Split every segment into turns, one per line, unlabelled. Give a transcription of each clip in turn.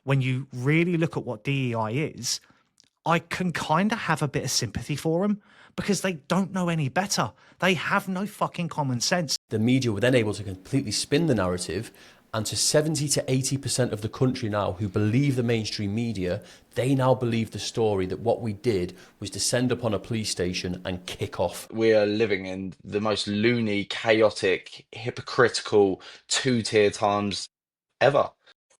when you really look at what DEI is, I can kind of have a bit of sympathy for them because they don't know any better. They have no fucking common sense.
The media were then able to completely spin the narrative, and to 70 to 80% of the country now who believe the mainstream media, they now believe the story that what we did was descend upon a police station and kick off.
We are living in the most loony, chaotic, hypocritical, two-tier times ever.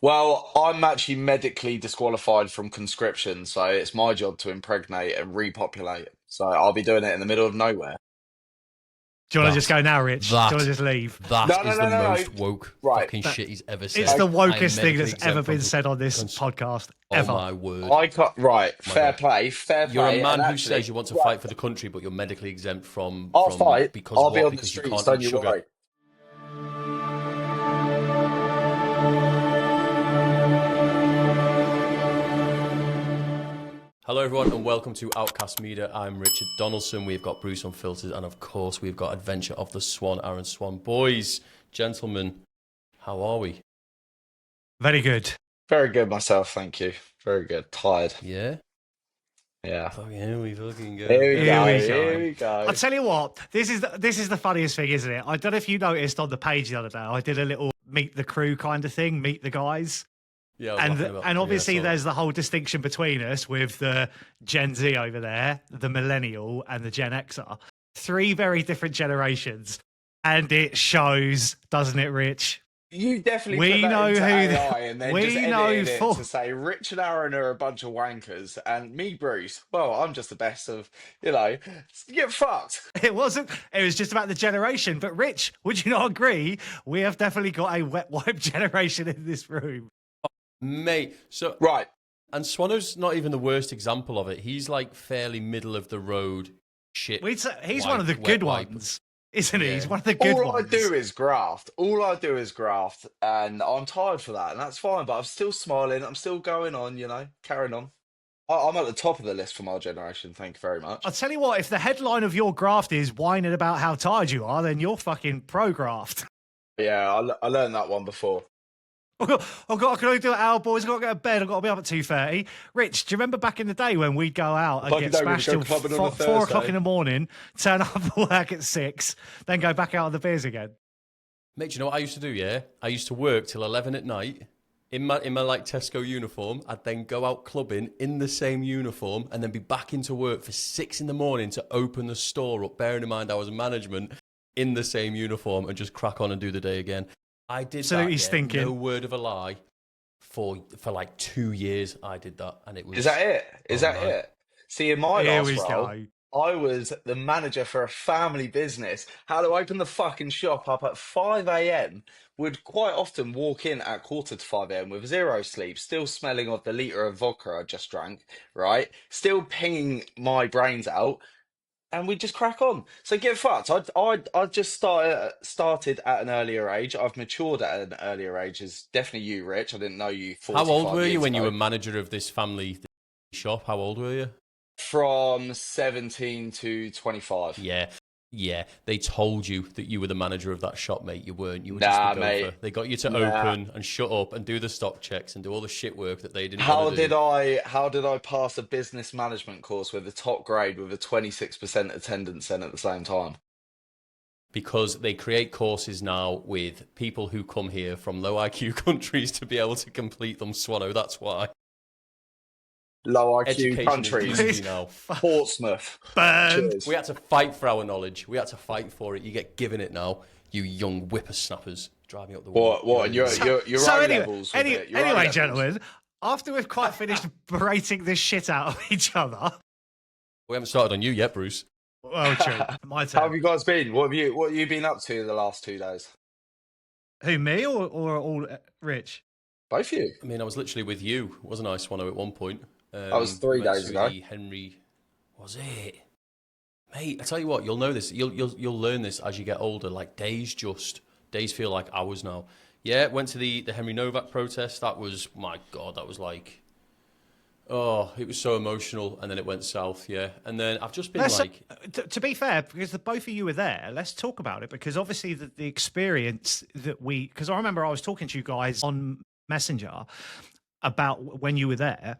Well, I'm actually medically disqualified from conscription, so it's my job to impregnate and repopulate. So I'll be doing it in the middle of nowhere.
Do you want to just go now, Rich? Do you want to just leave?
That is the most woke fucking shit he's ever said.
It's the wokest thing that's ever been said on this podcast, ever.
Oh, my word.
I can't, right, fair play.
You're a man who says you want to fight for the country, but you're medically exempt from...
I'll fight.
Because
I'll be on the
because
streets,
you can't
don't
eat
you
sugar.
worry.
Hello everyone and welcome to Outcast Media. I'm Richard Donaldson. We've got Bruce Unfiltered and of course we've got Adventure of the Swan, Aaron Swan. Boys, gentlemen, how are we?
Very good.
Very good myself, thank you. Very good. Tired.
Yeah?
Yeah.
Here we fucking go.
Here we go.
I'll tell you what, this is the funniest thing, isn't it? I don't know if you noticed on the page the other day, I did a little meet the crew kind of thing, meet the guys.
Yeah,
and obviously there's the whole distinction between us with the Gen Z over there, the millennial and the Gen Xer. Three very different generations. And it shows, doesn't it, Rich?
You definitely put that into AI and then just edited it to say Rich and Aaron are a bunch of wankers and me, Bruce, well, I'm just the best of, get fucked.
It was just about the generation. But Rich, would you not agree? We have definitely got a wet wipe generation in this room.
Mate, so...
Right.
And Swano's not even the worst example of it. He's like fairly middle of the road shit.
He's one of the good ones, isn't he? He's one of the good ones.
All I do is graft. And I'm tired for that. And that's fine, but I'm still smiling. I'm still going on, carrying on. I'm at the top of the list for my generation. Thank you very much.
I'll tell you what, if the headline of your graft is whining about how tired you are, then you're fucking pro-graft.
Yeah, I learned that one before.
I can only do it hour, boys. I've got to go to bed. I've got to be up at 2:30. Rich, do you remember back in the day when we'd go out and get smashed till 4 o'clock in the morning, turn up for work at 6, then go back out on the beers again?
Mate, do you know what I used to do, yeah? I used to work till 11 at night in my like Tesco uniform. I'd then go out clubbing in the same uniform and then be back into work for 6 in the morning to open the store up, bearing in mind I was management in the same uniform and just crack on and do the day again. I did that, no word of a lie, for like 2 years I did that, and it was...
Is that it? It? See, in my last role,
go.
I was the manager for a family business. Had to open the fucking shop up at 5 a.m, would quite often walk in at 4:45 a.m. with zero sleep, still smelling of the litre of vodka I just drank, right? Still pinging my brains out. And we just crack on. So get fucked. I just started at an earlier age. I've matured at an earlier age. As definitely you, Rich. I didn't know you.
How old were you when you were manager of this family shop? How old were you?
From 17 to 25.
Yeah. They told you that you were the manager of that shop, mate. You weren't. You were just the gopher. Mate. They got you to open and shut up and do the stock checks and do all the shit work that they didn't. How did
I pass a business management course with a top grade with a 26% attendance then at the same time?
Because they create courses now with people who come here from low IQ countries to be able to complete them, Swano. That's why.
Low IQ countries. Portsmouth.
We had to fight for our knowledge. We had to fight for it. You get given it now, you young whippersnappers driving up the wall.
What? Your own levels.
Anyway, gentlemen, after we've quite finished berating this shit out of each other,
we haven't started on you yet, Bruce.
Well, true. My turn.
How have you guys been? What have you been up to the last 2 days?
Who, me or all Rich?
Both of you.
I mean, I was literally with you, wasn't I, Swano, at one point?
That was 3 days ago.
Henry, was it? Mate, I tell you what, you'll know this. You'll learn this as you get older. Like days feel like hours now. Yeah, went to the Henry Novak protest. That was, my God, that was like, oh, it was so emotional. And then it went south. Yeah, and then I've just been
to be fair, because the both of you were there. Let's talk about it because obviously the experience that because I remember I was talking to you guys on Messenger. about when you were there.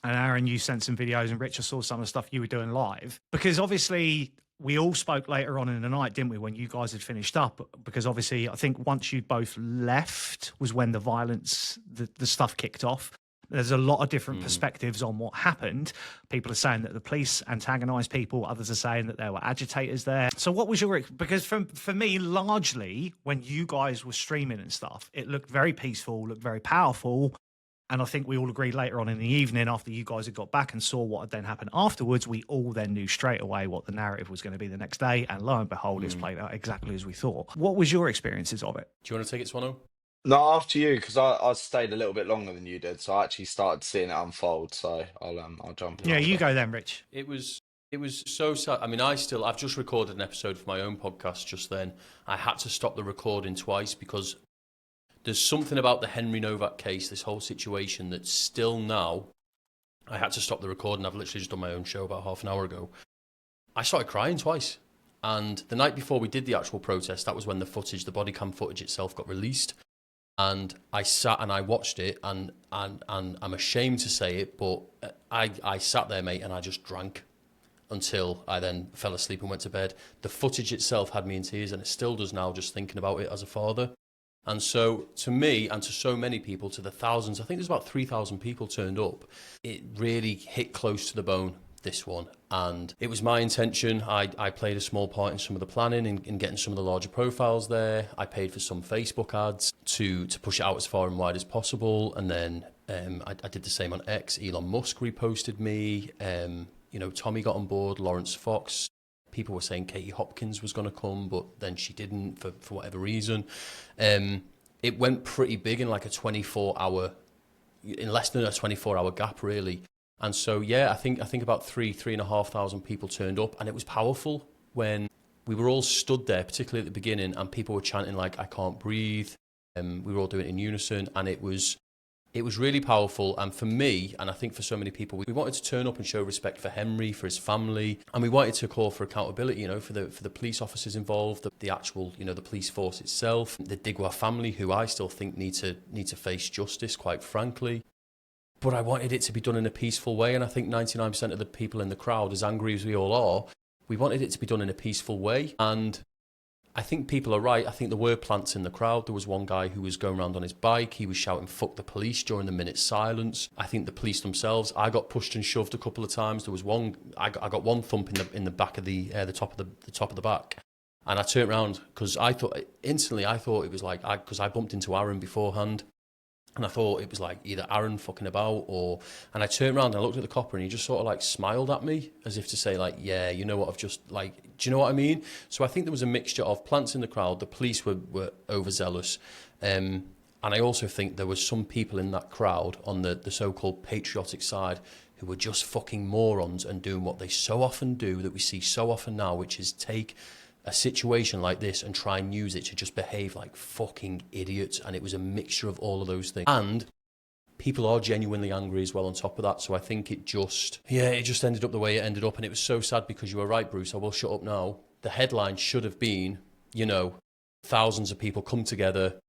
And Aaron, you sent some videos, and Rich, I saw some of the stuff you were doing live. Because obviously, we all spoke later on in the night, didn't we, when you guys had finished up? Because obviously, I think once you both left was when the violence, the stuff kicked off. There's a lot of different perspectives on what happened. People are saying that the police antagonised people. Others are saying that there were agitators there. So what was your... Because for me, largely, when you guys were streaming and stuff, it looked very peaceful, looked very powerful. And I think we all agreed later on in the evening, after you guys had got back and saw what had then happened afterwards, we all then knew straight away what the narrative was going to be the next day. And lo and behold, it's played out exactly as we thought. What was your experiences of it?
Do you want to take it, Swano?
No, after you, because I stayed a little bit longer than you did, so I actually started seeing it unfold. So I'll jump in.
Yeah, you go then, Rich.
It was so sad. I mean, I've just recorded an episode for my own podcast just then. I had to stop the recording twice because there's something about the Henry Novak case, this whole situation, that still now, I had to stop the recording. I've literally just done my own show about half an hour ago. I started crying twice. And the night before we did the actual protest, that was when the body cam footage itself got released. And I sat and I watched it, and I'm ashamed to say it, but I sat there, mate, and I just drank until I then fell asleep and went to bed. The footage itself had me in tears, and it still does now, just thinking about it as a father. And so, to me, and to so many people, to the thousands, I think there's about 3,000 people turned up, it really hit close to the bone, this one. And it was my intention. I played a small part in some of the planning, in getting some of the larger profiles there. I paid for some Facebook ads to push it out as far and wide as possible. And then I did the same on X. Elon Musk reposted me. Tommy got on board, Lawrence Fox. People were saying Katie Hopkins was going to come, but then she didn't for whatever reason. It went pretty big in like in less than a 24-hour gap, really. And so, yeah, I think about 3,500 people turned up, and it was powerful when we were all stood there, particularly at the beginning, and people were chanting like, "I can't breathe." We were all doing it in unison, and it was really powerful. And for me, and I think for so many people, we wanted to turn up and show respect for Henry, for his family, and we wanted to call for accountability, for the police officers involved, the actual, the police force itself, the Digwa family, who I still think need to face justice, quite frankly. But I wanted it to be done in a peaceful way, and I think 99% of the people in the crowd, as angry as we all are, we wanted it to be done in a peaceful way. And I think people are right. I think there were plants in the crowd. There was one guy who was going around on his bike. He was shouting, "Fuck the police," during the minute's silence. I think the police themselves, I got pushed and shoved a couple of times. There was one, I got one thump in the back of the top of the back. And I turned around because I thought it was like, because I bumped into Aaron beforehand. And I thought it was like either Aaron fucking about and I turned around and I looked at the copper, and he just sort of like smiled at me as if to say like, yeah, you know what, I've just like, do you know what I mean? So I think there was a mixture of plants in the crowd. The police were overzealous. And I also think there was some people in that crowd on the so-called patriotic side who were just fucking morons and doing what they so often do, that we see so often now, which is take a situation like this and try and use it to just behave like fucking idiots. And it was a mixture of all of those things. And people are genuinely angry as well on top of that. So I think it just ended up the way it ended up. And it was so sad, because you were right, Bruce. I will shut up now. The headline should have been, thousands of people come together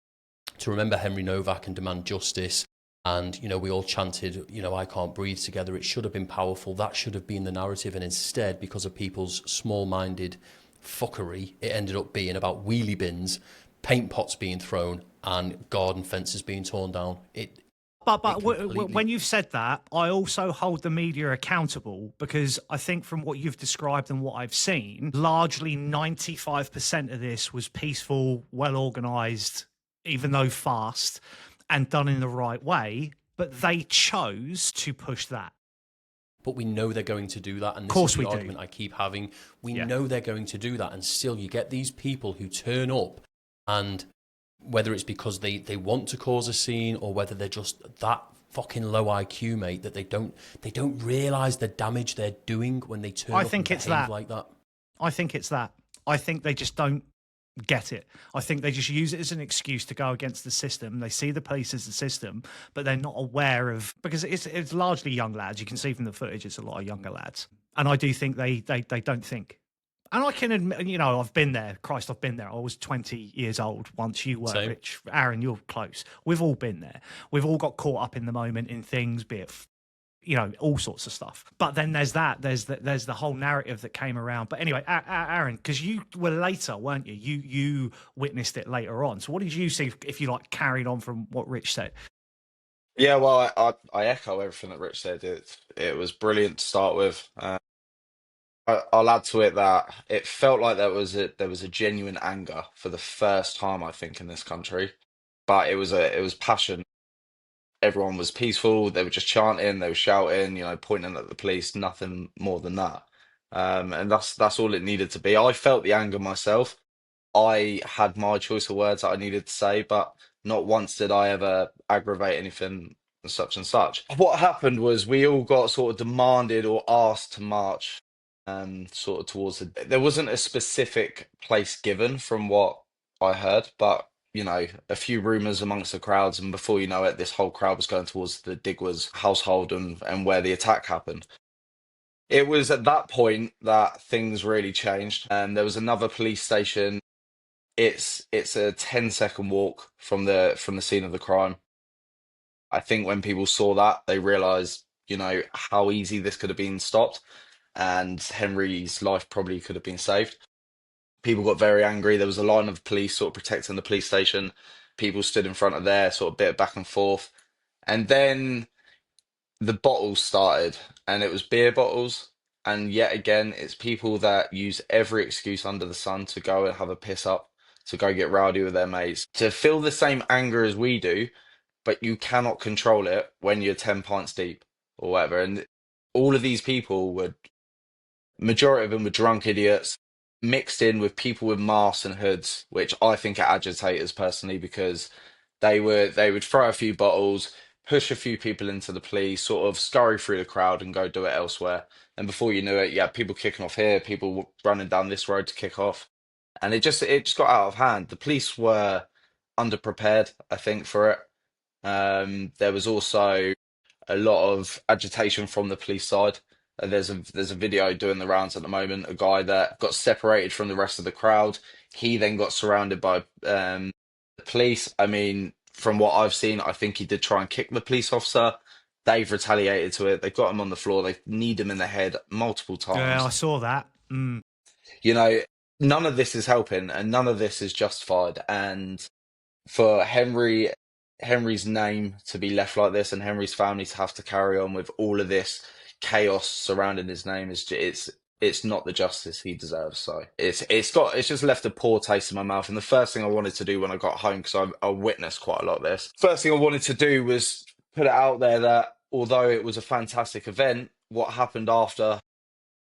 to remember Henry Novak and demand justice. And, we all chanted, "I can't breathe" together. It should have been powerful. That should have been the narrative. And instead, because of people's small-minded fuckery, it ended up being about wheelie bins, paint pots being thrown, and garden fences being torn down.
But when you've said that, I also hold the media accountable, because I think from what you've described and what I've seen, largely 95% of this was peaceful, well organised, even though fast, and done in the right way. But they chose to push that.
But we know they're going to do that, and this is the argument I keep having. We know they're going to do that, and still you get these people who turn up, and whether it's because they want to cause a scene, or whether they're just that fucking low IQ, mate, that they don't realise the damage they're doing when they turn up and behave like that.
I think it's that. I think they just don't get it. I think they just use it as an excuse to go against the system. They see the police as the system, but they're not aware of, because it's largely young lads. You can see from the footage, it's a lot of younger lads. And I do think they don't think. And I can admit, you know, I've been there. Christ, I've been there. I was 20 years old once you were,
Same.
Rich. Aaron, you're close. We've all been there. We've all got caught up in the moment in things, be it, you know, all sorts of stuff. But then there's the whole narrative that came around. But anyway, Aaron, because you were later, weren't you? You witnessed it later on. So what did you see, if you like carried on from what Rich said?
Yeah, well, I echo everything that Rich said. It was brilliant to start with. I'll add to it that it felt like there was a genuine anger for the first time, I think, in this country. But it was passion. Everyone was peaceful. They were just chanting, they were shouting, you know, pointing at the police. Nothing more than that. And that's all it needed to be. I felt the anger myself. I had my choice of words that I needed to say, but not once did I ever aggravate anything and such and such. What happened was we all got sort of demanded or asked to march sort of towards there wasn't a specific place given from what I heard, but you know, a few rumors amongst the crowds, and before you know it, this whole crowd was going towards the Digwas household and where the attack happened. It was at that point that things really changed, and there was another police station. It's a 10-second walk from the scene of the crime. I think when people saw that, they realized, you know, how easy this could have been stopped, and Henry's life probably could have been saved. People got very angry. There was a line of police sort of protecting the police station. People stood in front of there, sort of bit back and forth. And then the bottles started, and it was beer bottles. And yet again, it's people that use every excuse under the sun to go and have a piss up, to go get rowdy with their mates, to feel the same anger as we do, but you cannot control it when you're 10 pints deep or whatever. And all of these people were, majority of them were drunk idiots, mixed in with people with masks and hoods, which I think are agitators personally, because they would throw a few bottles, push a few people into the police, sort of scurry through the crowd and go do it elsewhere. And before you knew it, you had people kicking off here, people running down this road to kick off. And it just got out of hand. The police were underprepared, I think, for it. There was also a lot of agitation from the police side. There's a video doing the rounds at the moment. A guy that got separated from the rest of the crowd. He then got surrounded by the police. I mean, from what I've seen, I think he did try and kick the police officer. They've retaliated to it. They've got him on the floor. They've kneed him in the head multiple
Yeah, I
times.
saw that.
You know, none of this is helping, and none of this is justified. And for Henry's name to be left like this, and Henry's family to have to carry on with all of this chaos surrounding his name, it's not the justice he deserves. So it's just left a poor taste in my mouth. And the first thing I wanted to do when I got home, because I witnessed quite a lot of this, first thing I wanted to do was put it out there that although it was a fantastic event, what happened after,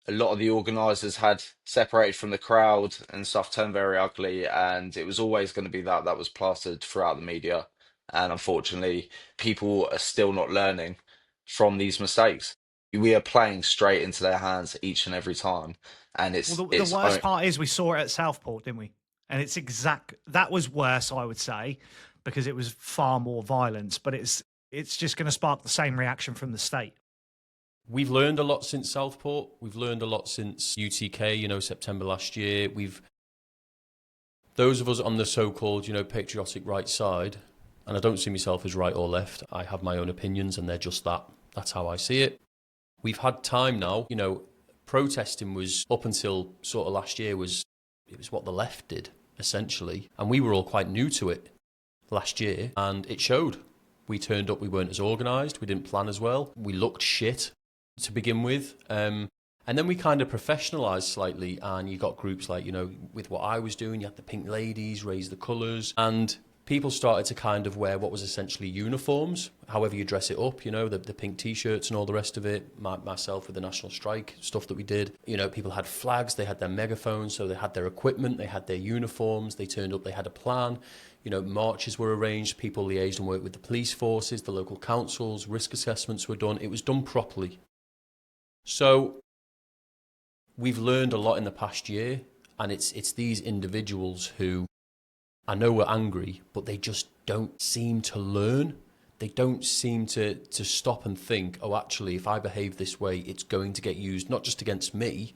a lot of the organisers had separated from the crowd and stuff, turned very ugly, and it was always going to be that was plastered throughout the media. And unfortunately, people are still not learning from these mistakes. We are playing straight into their hands each and every time, and
Well, the worst part is we saw it at Southport, didn't we? And that was worse, I would say, because it was far more violence. But it's just going to spark the same reaction from the state.
We've learned a lot since Southport. We've learned a lot since UTK, September last year. Those of us on the so-called, patriotic right side, and I don't see myself as right or left. I have my own opinions, and they're just that. That's how I see it. We've had time now. Protesting was, up until sort of last year, it was what the left did, essentially. And we were all quite new to it last year, and it showed. We turned up, we weren't as organised, we didn't plan as well. We looked shit to begin with. And then we kind of professionalised slightly, and you got groups like, with what I was doing, you had the Pink Ladies, Raise the Colours, and people started to kind of wear what was essentially uniforms, however you dress it up, the pink T-shirts and all the rest of it, myself with the National Strike stuff that we did. People had flags, they had their megaphones, so they had their equipment, they had their uniforms, they turned up, they had a plan. Marches were arranged, people liaised and worked with the police forces, the local councils, risk assessments were done. It was done properly. So we've learned a lot in the past year, and it's these individuals who I know we're angry, but they just don't seem to learn. They don't seem to stop and think, oh, actually, if I behave this way, it's going to get used not just against me,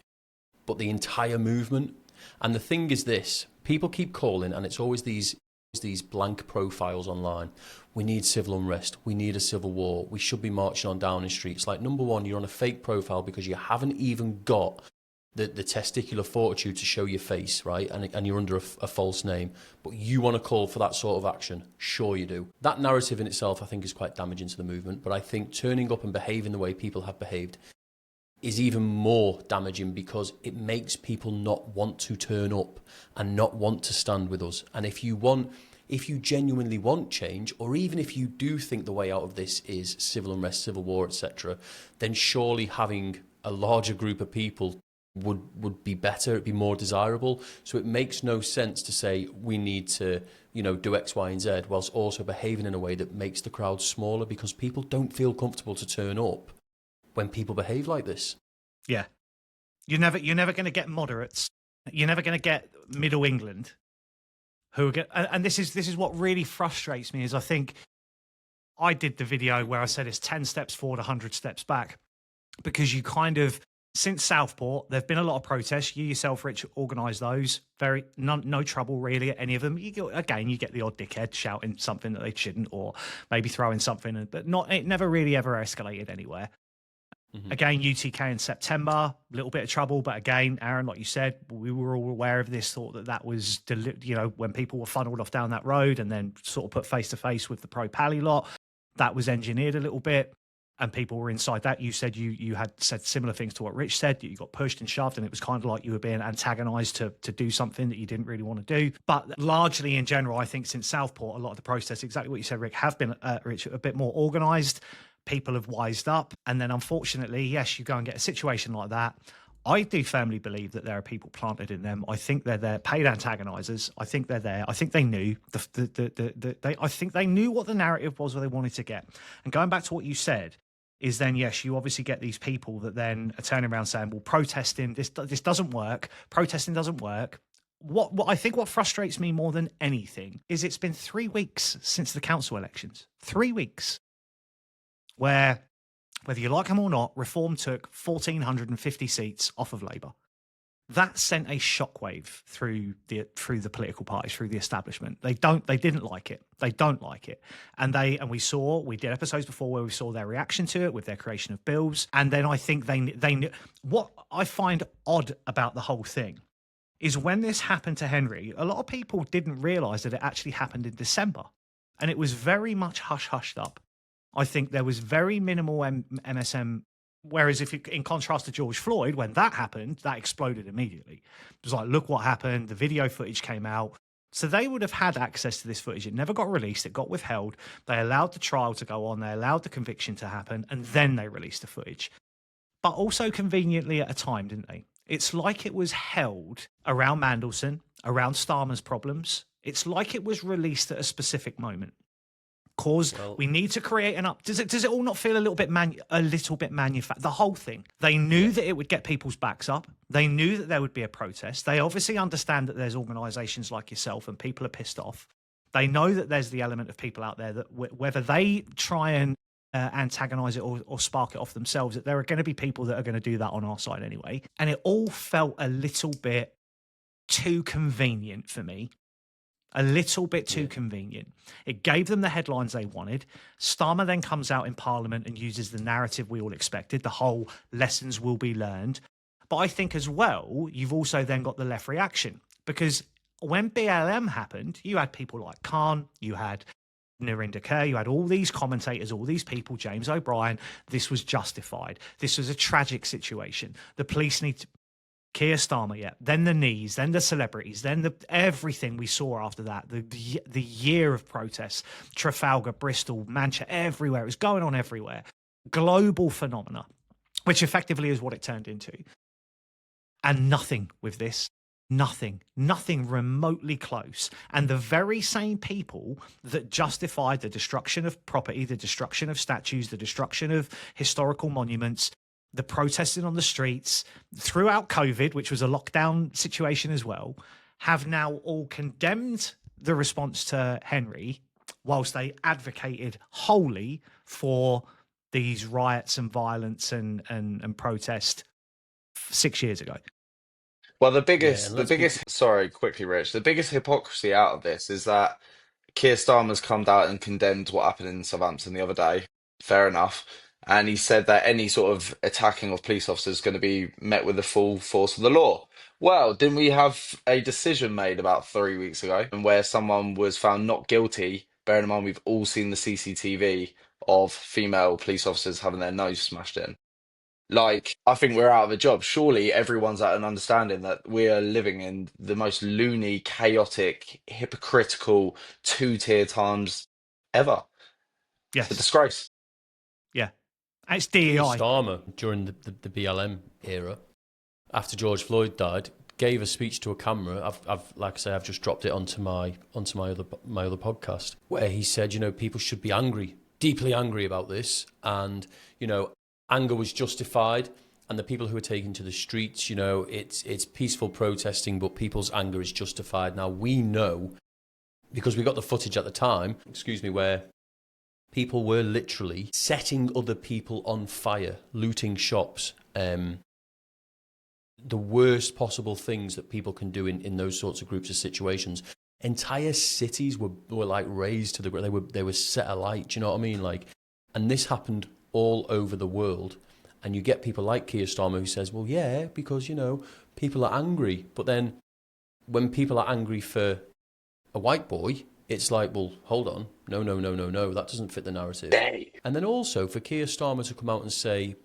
but the entire movement. And the thing is this, people keep calling, and it's always these blank profiles online. We need civil unrest. We need a civil war. We should be marching on Downing Street. It's like, number one, you're on a fake profile because you haven't even got the testicular fortitude to show your face, right? And you're under a false name. But you want to call for that sort of action. Sure you do. That narrative in itself, I think, is quite damaging to the movement. But I think turning up and behaving the way people have behaved is even more damaging because it makes people not want to turn up and not want to stand with us. And if you genuinely want change, or even if you do think the way out of this is civil unrest, civil war, etc., then surely having a larger group of people would be better, it'd be more desirable. So it makes no sense to say we need to, do X, Y, and Z, whilst also behaving in a way that makes the crowd smaller, because people don't feel comfortable to turn up when people behave like this.
Yeah. You're never going to get moderates. You're never going to get Middle England who are and this is what really frustrates me is I think I did the video where I said it's 10 steps forward, 100 steps back, because you kind of, since Southport, there've been a lot of protests. You yourself, Rich, organised those. No trouble really at any of them. You get the odd dickhead shouting something that they shouldn't, or maybe throwing something, but it never really ever escalated anywhere. Mm-hmm. Again, UTK in September, a little bit of trouble, but again, Aaron, like you said, we were all aware of this. Thought that was, when people were funneled off down that road and then sort of put face to face with the pro Pally lot, that was engineered a little bit. And people were inside that. You said you had said similar things to what Rich said, that you got pushed and shoved, and it was kind of like you were being antagonised to do something that you didn't really want to do. But largely in general, I think since Southport, a lot of the protests, exactly what you said, Rick, have been, Rich, a bit more organised. People have wised up. And then unfortunately, yes, you go and get a situation like that. I do firmly believe that there are people planted in them. I think they're there, paid antagonisers. I think they're there. I think they knew I think they knew what the narrative was, what they wanted to get. And going back to what you said, is then, yes, you obviously get these people that then are turning around saying, well, protesting, this doesn't work. Protesting doesn't work. What I think what frustrates me more than anything is it's been 3 weeks since the council elections. 3 weeks where, whether you like them or not, Reform took 1,450 seats off of Labour. That sent a shockwave through the political parties, through the establishment. They didn't like it. They don't like it. And we did episodes before where we saw their reaction to it with their creation of bills. And then I think they knew. What I find odd about the whole thing is when this happened to Henry, a lot of people didn't realise that it actually happened in December. And it was very much hushed up. I think there was very minimal MSM. Whereas in contrast to George Floyd, when that happened, that exploded immediately. It was like, look what happened. The video footage came out. So they would have had access to this footage. It never got released. It got withheld. They allowed the trial to go on. They allowed the conviction to happen. And then they released the footage. But also conveniently at a time, didn't they? It's like it was held around Mandelson, around Starmer's problems. It's like it was released at a specific moment. Cause we need to create an up. Does it all not feel a little bit manufactured? The whole thing. They knew that it would get people's backs up. They knew that there would be a protest. They obviously understand that there's organisations like yourself and people are pissed off. They know that there's the element of people out there that whether they try and antagonise it or spark it off themselves, that there are going to be people that are going to do that on our side anyway. And it all felt a little bit too convenient for me. A little bit too convenient. It gave them the headlines they wanted. Starmer then comes out in Parliament and uses the narrative we all expected, the whole lessons will be learned. But I think as well, you've also then got the left reaction. Because when BLM happened, you had people like Khan, you had Narinder Kaur, you had all these commentators, all these people, James O'Brien. This was justified. This was a tragic situation. The police need to... Keir Starmer, then the knees, then the celebrities, then everything we saw after that, the year of protests, Trafalgar, Bristol, Manchester, everywhere. It was going on everywhere. Global phenomena, which effectively is what it turned into. And nothing with this. Nothing remotely close. And the very same people that justified the destruction of property, the destruction of statues, the destruction of historical monuments, the protesting on the streets throughout COVID, which was a lockdown situation as well, have now all condemned the response to Henry, whilst they advocated wholly for these riots and violence and protest 6 years ago.
Well, sorry, quickly, Rich. The biggest hypocrisy out of this is that Keir Starmer's come out and condemned what happened in Southampton the other day. Fair enough. And he said that any sort of attacking of police officers is going to be met with the full force of the law. Well, didn't we have a decision made about 3 weeks ago and where someone was found not guilty? Bearing in mind, we've all seen the CCTV of female police officers having their nose smashed in. Like, I think we're out of a job. Surely everyone's at an understanding that we are living in the most loony, chaotic, hypocritical two-tier times ever. It's a
Yes.
disgrace.
Yeah. It's DEI.
Starmer, during the BLM era, after George Floyd died, gave a speech to a camera. I've like I say, I've just dropped it onto my other podcast, where he said, people should be angry, deeply angry about this, and anger was justified, and the people who are taken to the streets, it's peaceful protesting, but people's anger is justified. Now, we know, because we got the footage at the time, where people were literally setting other people on fire, looting shops, the worst possible things that people can do in those sorts of groups of situations. Entire cities were like razed to the ground. They were set alight. Do you know what I mean? Like, and this happened all over the world, and you get people like Keir Starmer who says, well, yeah, because people are angry. But then when people are angry for a white boy, it's like, well, hold on, no, that doesn't fit the narrative. And then also for Keir Starmer to come out and say,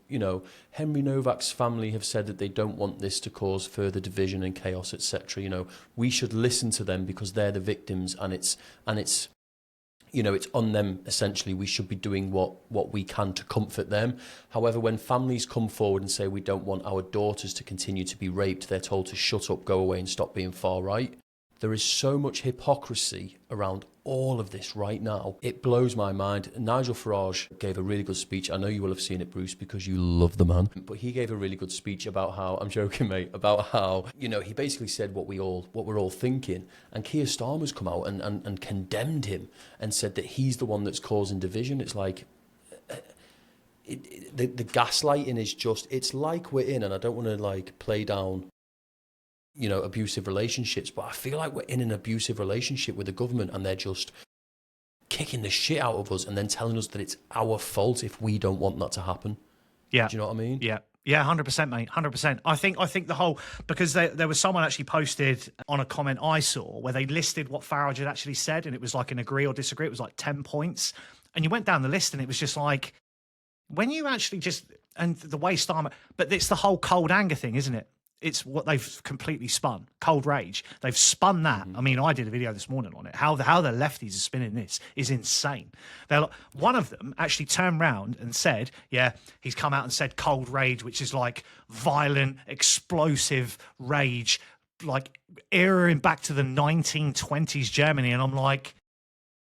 Henry Novak's family have said that they don't want this to cause further division and chaos, etc. We should listen to them because they're the victims, and it's on them, essentially. We should be doing what we can to comfort them. However, when families come forward and say we don't want our daughters to continue to be raped, they're told to shut up, go away and stop being far right. There is so much hypocrisy around all of this right now. It blows my mind. Nigel Farage gave a really good speech. I know you will have seen it, Bruce, because you love the man. But he gave a really good speech about how, I'm joking, mate, about how, he basically said what we're all thinking. And Keir Starmer's come out and condemned him and said that he's the one that's causing division. It's like, the gaslighting is just, it's like we're in, and I don't want to play down abusive relationships, but I feel like we're in an abusive relationship with the government, and they're just kicking the shit out of us and then telling us that it's our fault if we don't want that to happen.
Yeah.
Do you know what I mean?
Yeah. Yeah, 100%, mate. 100%. I think the whole, because there was someone actually posted on a comment I saw where they listed what Farage had actually said, and it was like an agree or disagree. It was like 10 points. And you went down the list and it was just like, when you actually just, and the way Starmer, but it's the whole cold anger thing, isn't it? It's what they've completely spun. Cold rage. They've spun that. I mean, I did a video this morning on it. How the lefties are spinning this is insane. One of them actually turned round and said, yeah, he's come out and said cold rage, which is like violent, explosive rage, like eraing back to the 1920s Germany. And I'm like,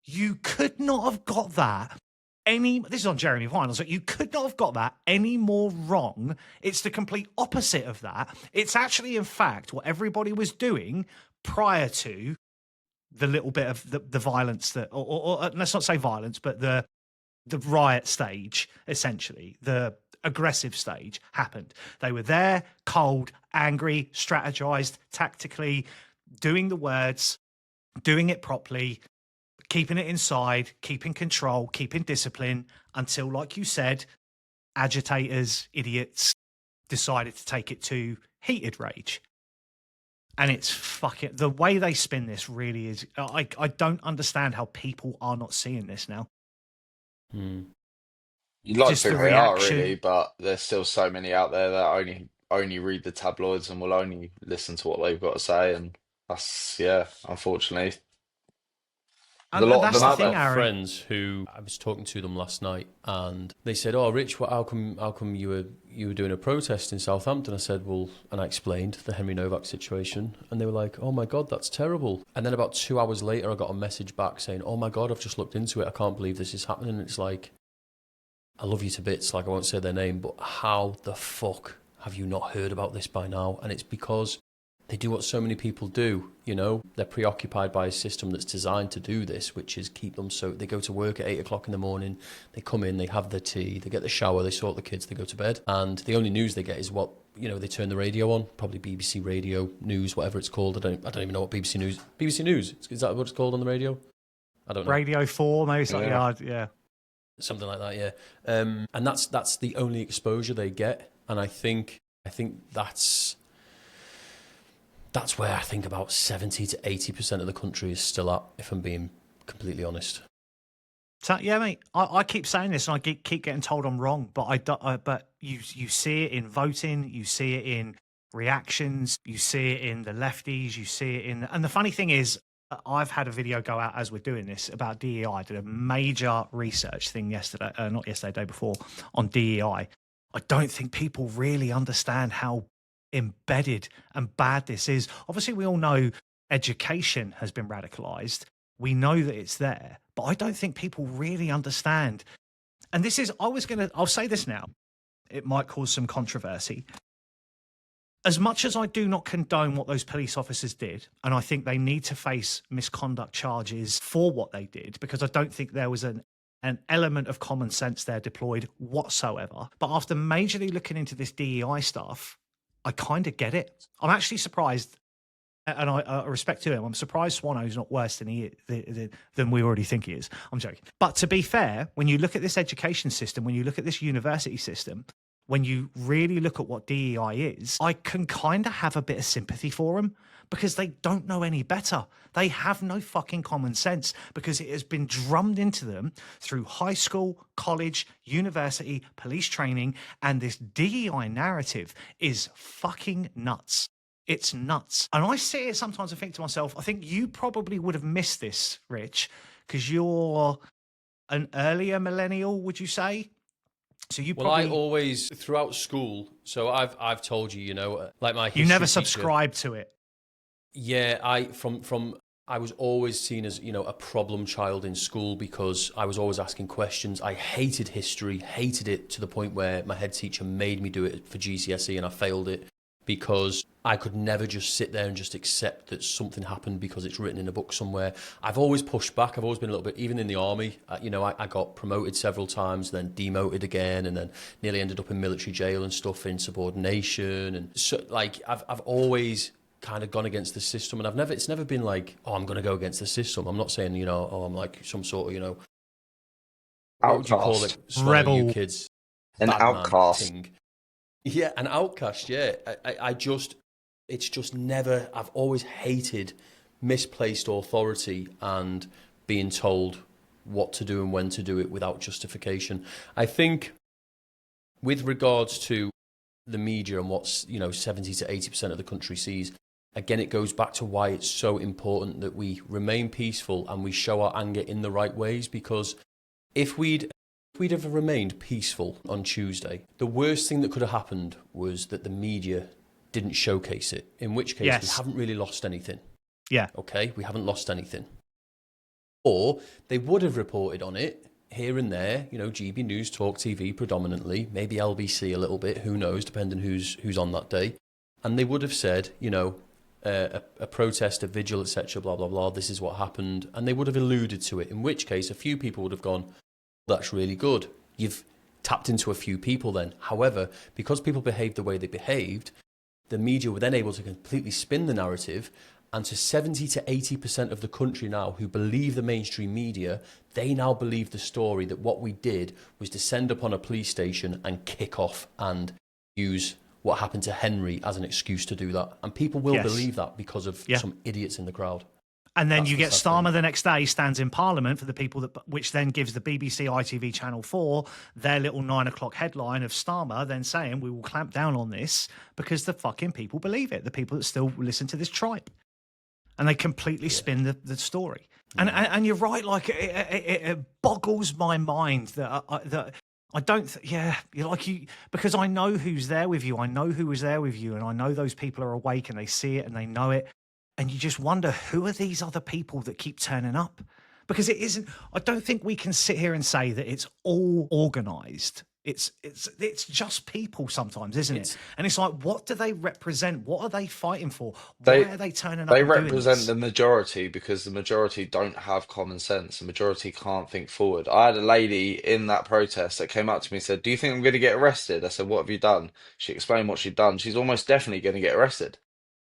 you could not have got that this is on Jeremy Vine. I was like, you could not have got that any more wrong. It's the complete opposite of that. It's actually, in fact, what everybody was doing prior to the little bit of the violence that, or let's not say violence, but the riot stage, essentially, the aggressive stage happened. They were there, cold, angry, strategized, tactically, doing the words, doing it properly, keeping it inside, keeping control, keeping discipline, until, like you said, agitators, idiots, decided to take it to heated rage. And it's fucking, the way they spin this really is, I don't understand how people are not seeing this now.
You'd like
Just
to think
the
they are,
reaction.
really, but there's still so many out there that only read the tabloids and will only listen to what they've got to say, and that's, yeah, unfortunately. There's a lot of them out there.
Friends who I was talking to them last night, and they said, "Oh, Rich, how come you were doing a protest in Southampton?" I said, "Well," and I explained the Henry Novak situation, and they were like, "Oh my God, that's terrible." And then about 2 hours later, I got a message back saying, "Oh my God, I've just looked into it. I can't believe this is happening." And it's like, I love you to bits. Like, I won't say their name, but how the fuck have you not heard about this by now? And it's because They do what so many people do, you know. They're preoccupied by a system that's designed to do this, which is keep them so they go to work at 8 o'clock in the morning, they come in, they have their tea, they get the shower, they sort the kids, they go to bed. And the only news they get is what, you know, they turn the radio on, probably BBC Radio News, whatever it's called. I don't even know what BBC News. BBC News, is that what it's called on the radio? I don't know.
Radio 4, maybe something. Yeah.
Something like that, yeah. And that's the only exposure they get. And I think that's where I think about 70 to 80% of the country is still at, if I'm being completely honest.
So, yeah, mate, I keep saying this and I keep getting told I'm wrong, but but you see it in voting, you see it in reactions, you see it in the lefties, you see it in... And the funny thing is, I've had a video go out as we're doing this about DEI. I did a major research thing yesterday, not yesterday, day before, on DEI. I don't think people really understand how embedded and bad this is. Obviously, we all know education has been radicalized. We know that it's there, but I don't think people really understand. And this is, I'll say this now, it might cause some controversy. As much as I do not condone what those police officers did, and I think they need to face misconduct charges for what they did, because I don't think there was an element of common sense there deployed whatsoever. But after majorly looking into this DEI stuff, I kind of get it. I'm actually surprised, and I respect to him, I'm surprised Swano's not worse than we already think he is. I'm joking. But to be fair, when you look at this education system, when you look at this university system, when you really look at what DEI is, I can kind of have a bit of sympathy for them because they don't know any better. They have no fucking common sense because it has been drummed into them through high school, college, university, police training, and this DEI narrative is fucking nuts. It's nuts. And I see it sometimes and think to myself, I think you probably would have missed this, Rich, because you're an earlier millennial, would you say? So you probably...
Well, I always, throughout school, so I've told you, you know, like my history
You never
teacher,
subscribed to it.
Yeah, I was always seen as, you know, a problem child in school because I was always asking questions. I hated history, hated it to the point where my head teacher made me do it for GCSE and I failed it because I could never just sit there and just accept that something happened because it's written in a book somewhere. I've always pushed back. I've always been a little bit, even in the army, you know, I got promoted several times, then demoted again, and then nearly ended up in military jail and stuff in subordination. And so, like, I've always kind of gone against the system, and it's never been like, oh, I'm going to go against the system. I'm not saying, you know, oh, I'm like some sort of, you know, what would you call it?
Rebel.
You kids.
An outcast.
Thing. Yeah, an outcast, yeah. It's just never, I've always hated misplaced authority and being told what to do and when to do it without justification. I think with regards to the media and what's, you know, 70 to 80% of the country sees, again, it goes back to why it's so important that we remain peaceful and we show our anger in the right ways, because if we'd ever remained peaceful on Tuesday, the worst thing that could have happened was that the media didn't showcase it, in which case we haven't really lost anything.
Yeah.
Okay, we haven't lost anything. Or they would have reported on it here and there, you know, GB News, Talk TV predominantly, maybe LBC a little bit, who knows, depending who's on that day. And they would have said, you know, a protest, a vigil, etc., blah, blah, blah, this is what happened. And they would have alluded to it, in which case a few people would have gone, that's really good. You've tapped into a few people then. However, because people behaved the way they behaved, the media were then able to completely spin the narrative, and to 70 to 80% of the country now who believe the mainstream media, they now believe the story that what we did was descend upon a police station and kick off and use what happened to Henry as an excuse to do that. And people will believe that because of some idiots in the crowd.
And then you get Starmer the next day stands in Parliament for the people which then gives the BBC, ITV, Channel 4 their little 9 o'clock headline of Starmer then saying we will clamp down on this because the fucking people believe it. The people that still listen to this tripe. And they completely spin the story. And you're right, like it boggles my mind that I don't, you're like you, because I know who's there with you. I know who was there with you, and I know those people are awake and they see it and they know it. And you just wonder, who are these other people that keep turning up? Because it isn't, I don't think we can sit here and say that it's all organised It's just people sometimes, isn't it? And it's like, what do they represent? What are they fighting for?
They
Why are they turning up
they
and doing
represent
this?
the majority because the majority don't have common sense. The majority can't think forward. I had a lady in that protest that came up to me and said, "Do you think I'm going to get arrested?" I said, "What have you done?" She explained what she'd done. She's almost definitely going to get arrested.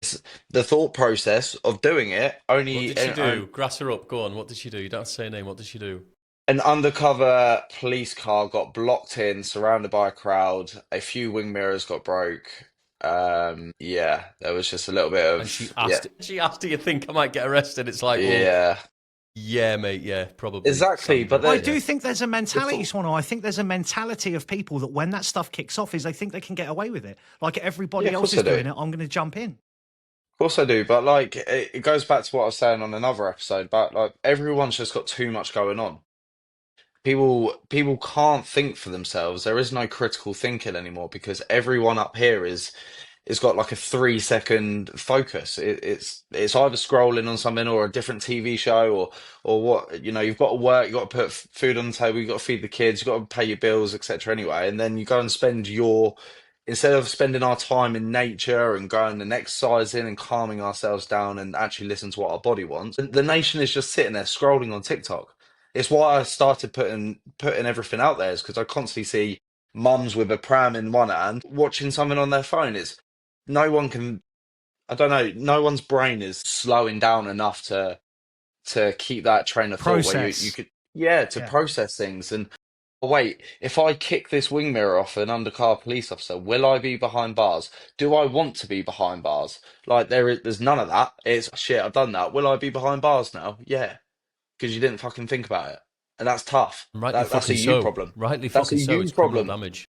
It's the thought process of doing it
What
only
did she do? Grass her up. Go on. What did she do? You don't have to say her name. What did she do?
an undercover police car got blocked in, surrounded by a crowd. A few wing mirrors got broke. Yeah, there was just a little bit
And she
of yeah,
asked. She asked, "Do you think I might get arrested?" It's like, well,
yeah,
yeah, mate. Yeah, probably.
exactly.
Sounds
But
it.
I
Yeah.
do think there's a
the
mentality,
thought,
Swano. I think there's a mentality of people that when that stuff kicks off is they think they can get away with it. Like
yeah,
everybody
of
else
course I
is
do.
doing
Of
it, I'm going to jump in.
course I do. But like, it goes back to what I was saying on another episode. But like, everyone's just got too much going on. People can't think for themselves. There is no critical thinking anymore because everyone up here is got like a 3 second focus. It's either scrolling on something or a different TV show or what, you've got to work, you've got to put food on the table, you've got to feed the kids, you've got to pay your bills, etc. Anyway, and then you go and spend your instead of spending our time in nature and going and exercising and calming ourselves down and actually listen to what our body wants, the nation is just sitting there scrolling on TikTok. It's why I started putting everything out there, is because I constantly see mums with a pram in one hand watching something on their phone. It's no one can, I don't know, no one's brain is slowing down enough to keep that train of thought where you
Process.
could, yeah, to
Yeah.
process things. And oh, wait, if I kick this wing mirror off an undercover police officer, will I be behind bars? Do I want to be behind bars? Like there's none of that. It's shit, I've done that. Will I be behind bars now? Yeah, because you didn't fucking think about it. And that's tough.
Rightly
That's a
fucking
you
so.
problem.
Rightly
That's a
fucking so.
you
It's criminal
problem.
damage.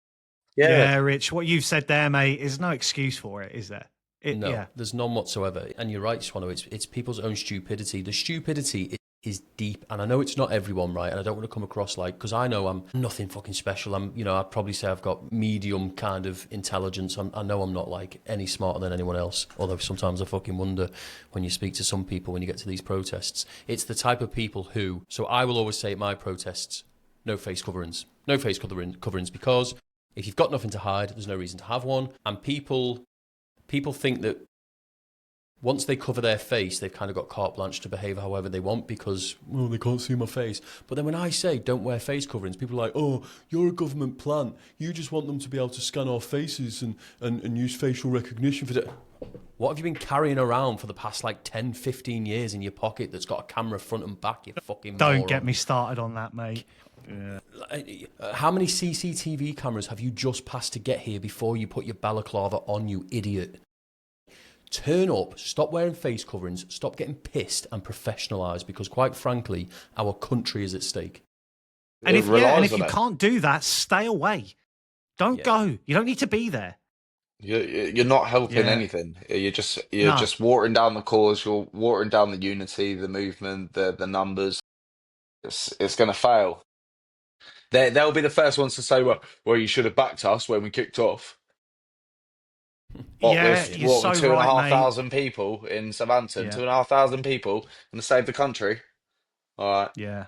Yeah.
Yeah, Rich, what you've said there, mate, is no excuse for it, is there?
No,
Yeah.
there's none whatsoever. And you're right, Swano. It's people's own stupidity. The stupidity is deep, and I know it's not everyone, right? And I don't want to come across like, because I know I'm nothing fucking special. I'd probably say I've got medium kind of intelligence. I know I'm not like any smarter than anyone else. Although sometimes I fucking wonder when you speak to some people when you get to these protests. It's the type of people who. So I will always say at my protests, no face coverings, coverings, because if you've got nothing to hide, there's no reason to have one. And people think that once they cover their face, they've kind of got carte blanche to behave however they want because, well, they can't see my face. But then when I say don't wear face coverings, people are like, oh, you're a government plant. You just want them to be able to scan our faces and use facial recognition for that. What have you been carrying around for the past like 10, 15 years in your pocket that's got a camera front and back, you fucking
Don't
moron?
get me started on that, mate.
Yeah. How many CCTV cameras have you just passed to get here before you put your balaclava on, you idiot? Turn up, stop wearing face coverings, stop getting pissed and professionalise because quite frankly, our country is at stake.
And if you
it.
can't do that, stay away. Don't go. You don't need to be there.
You're not helping
Yeah.
anything. You're just watering down the cause. You're watering down the unity, the movement, the numbers. It's going to fail. They'll be the first ones to say, well, you should have backed us when we kicked off.
Yeah, you're
What
so
with two and a
right,
half
mate.
thousand people in Southampton,
Yeah.
2,500 people going to save the country. All right.
Yeah.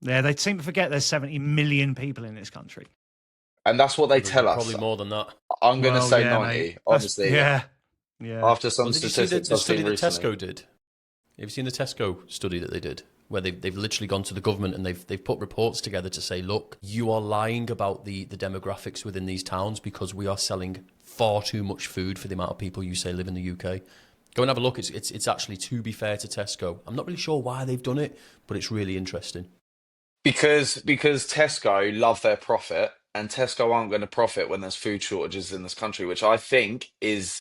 Yeah, they seem to forget there's 70 million people in this country.
And that's what they tell us.
Probably more than that.
I'm going to say
yeah,
90,
mate.
honestly.
Yeah.
After some
Well, did you see
statistics
the
I've
study
seen
that
recently.
Tesco did? Have you seen the Tesco study that they did? Where they've literally gone to the government and they've put reports together to say, look, you are lying about the demographics within these towns because we are selling far too much food for the amount of people you say live in the UK. Go and have a look. It's actually, to be fair to Tesco, I'm not really sure why they've done it, but it's really interesting.
Because Tesco love their profit, and Tesco aren't going to profit when there's food shortages in this country, which I think is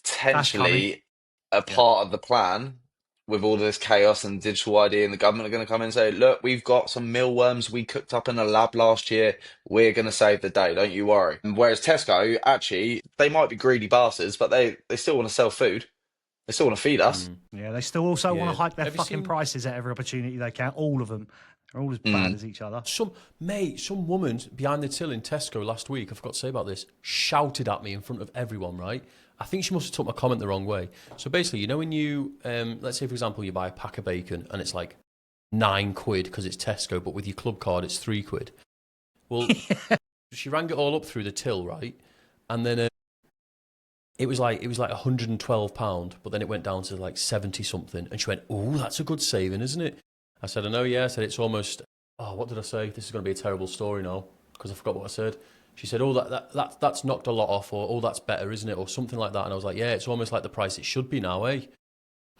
potentially a part of the plan with all this chaos and digital ID, and the government are going to come in and say, look, we've got some mealworms we cooked up in a lab last year. We're going to save the day. Don't you worry. And whereas Tesco, actually, they might be greedy bastards, but they still want to sell food. They still want to feed us.
Yeah, they still also want to hike their
Have you
fucking
seen-
prices at every opportunity they can. All of them. They're all as bad as each other.
Some woman behind the till in Tesco last week, I forgot to say about this, shouted at me in front of everyone, right? I think she must have took my comment the wrong way. So basically, you know when you, let's say for example, you buy a pack of bacon and it's like £9 because it's Tesco, but with your club card it's £3. Well, she rang it all up through the till, right? And then it was like £112, but then it went down to like 70 something. And she went, "Oh, that's a good saving, isn't it?" I said, "I know, yeah." I said, "It's almost." Oh, what did I say? This is going to be a terrible story now because I forgot what I said. She said, "Oh, that's knocked a lot off," or "Oh, that's better, isn't it?" or something like that. And I was like, "Yeah, it's almost like the price it should be now, eh?"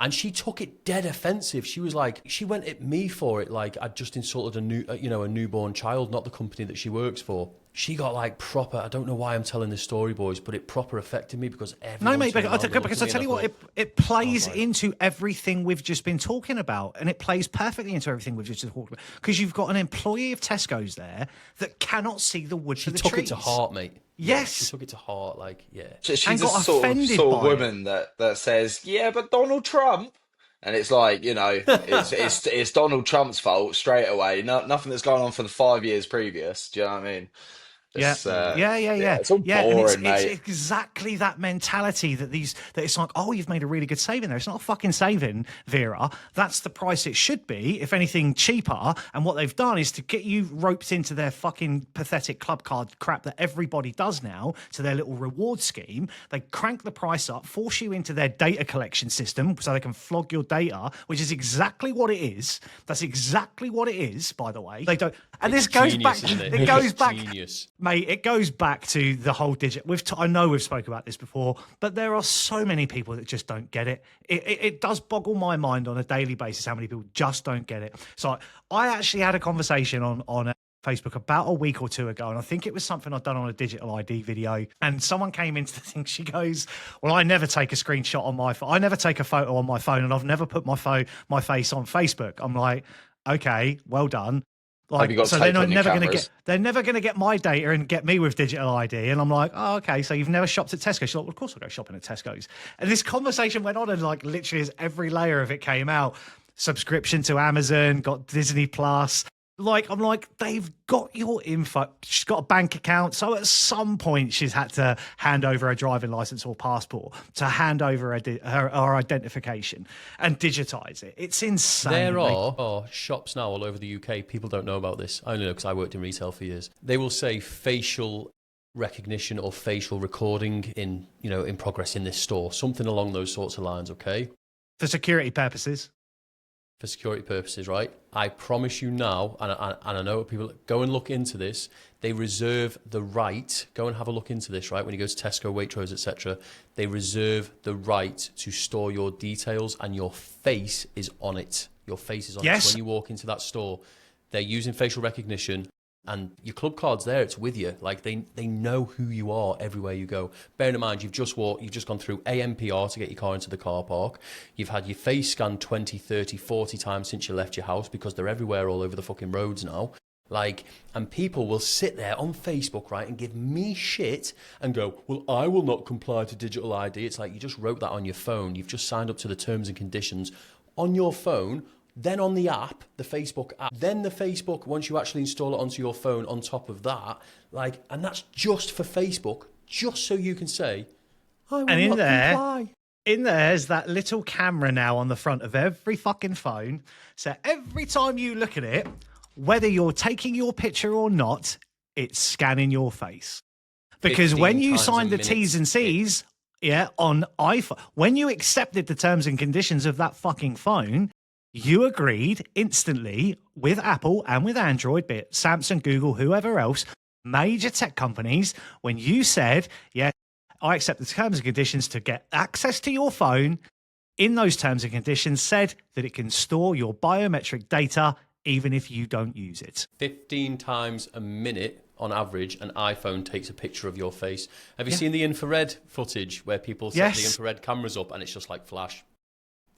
And she took it dead offensive. She was like, she went at me for it like I'd just insulted a newborn child, not the company that she works for. She got like proper. I don't know why I'm telling this story, boys, but it proper affected me because everyone.
No, mate, because I tell you what, it plays into everything we've just been talking about, and it plays perfectly into everything we've just talked about. Because you've got an employee of Tesco's there that cannot see the wood for the trees.
She took it to heart, mate.
Yes,
she took it to heart. Like, yeah,
she's a sort of woman that says, "Yeah, but Donald Trump." And it's like, it's Donald Trump's fault straight away. Nothing that's gone on for the 5 years previous. Do you know what I mean?
Yeah.
It's all boring, mate.
It's exactly that mentality that it's like, oh, you've made a really good saving there. It's not a fucking saving, Vera. That's the price it should be, if anything cheaper. And what they've done is to get you roped into their fucking pathetic club card crap that everybody does now, to their little reward scheme. They crank the price up, force you into their data collection system so they can flog your data, which is exactly what it is. That's exactly what it is, by the way. They don't. And this goes back. It goes back.
Genius.
Mate, it goes back to the whole digital. I know we've spoken about this before, but there are so many people that just don't get it. It does boggle my mind on a daily basis how many people just don't get it. So I actually had a conversation on Facebook about a week or two ago, and I think it was something I'd done on a digital ID video, and someone came into the thing. She goes, "Well, I never take a screenshot on my phone. I never take a photo on my phone, and I've never put my face on Facebook." I'm like, okay, well done. Like, so they're never going to get my data and get me with digital ID. And I'm like, oh, okay, so you've never shopped at Tesco? She's like, well, of course I'll go shopping at Tesco's. And this conversation went on, and like literally as every layer of it came out, subscription to Amazon, got Disney Plus. Like, I'm like, they've got your info. She's got a bank account. So at some point she's had to hand over her driving license or passport to hand over her identification and digitize it. It's insane.
There are shops now all over the UK. People don't know about this. I only know because I worked in retail for years. They will say facial recognition or facial recording in progress in this store. Something along those sorts of lines, okay?
For security purposes.
For security purposes, right? I promise you now, and I know people go and look into this. They reserve the right. Go and have a look into this, right? When you go to Tesco, Waitrose, etc., they reserve the right to store your details, and your face is on it. Your face is on it. So when you walk into that store, they're using facial recognition. And your club card's there, it's with you. Like, they know who you are everywhere you go. Bearing in mind, you've just gone through AMPR to get your car into the car park. You've had your face scanned 20, 30, 40 times since you left your house, because they're everywhere all over the fucking roads now. Like, and people will sit there on Facebook, right, and give me shit and go, well, I will not comply to digital ID. It's like, you just wrote that on your phone. You've just signed up to the terms and conditions on your phone. Then on the app, the Facebook app, then the Facebook, once you actually install it onto your phone on top of that, like, and that's just for Facebook, just so you can say, I will not comply.
In there's that little camera now on the front of every fucking phone. So every time you look at it, whether you're taking your picture or not, it's scanning your face. Because when you signed the T's and C's, on iPhone, when you accepted the terms and conditions of that fucking phone, you agreed instantly with Apple and with Android, be it Samsung, Google, whoever else, major tech companies, when you said, yeah, I accept the terms and conditions to get access to your phone, in those terms and conditions said that it can store your biometric data even if you don't use it.
15 times a minute on average, an iPhone takes a picture of your face. Have you seen the infrared footage where people set the infrared cameras up and it's just like flash?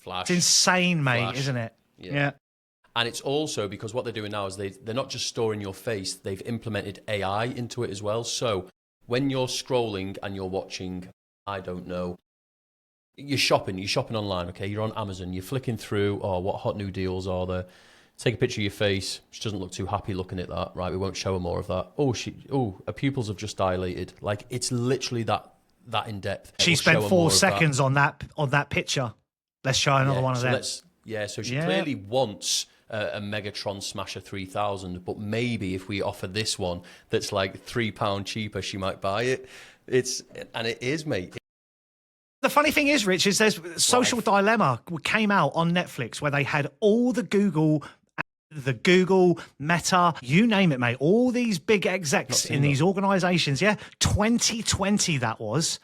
It's insane, mate, isn't it? Yeah.
And it's also because what they're doing now is they're not just storing your face, they've implemented AI into it as well. So when you're scrolling and you're watching, I don't know, you're shopping online, okay? You're on Amazon, you're flicking through, what hot new deals are there? Take a picture of your face. She doesn't look too happy looking at that, right? We won't show her more of that. Her pupils have just dilated. Like, it's literally that in depth.
She spent 4 seconds on that picture. Let's try another one of them.
So she clearly wants a Megatron Smasher 3000, but maybe if we offer this one that's like £3 cheaper, she might buy it. And it is, mate.
The funny thing is, Rich, is there's Social Dilemma came out on Netflix where they had all the Google, Meta, you name it, mate, all these big execs in these organizations. Yeah, 2020 that was.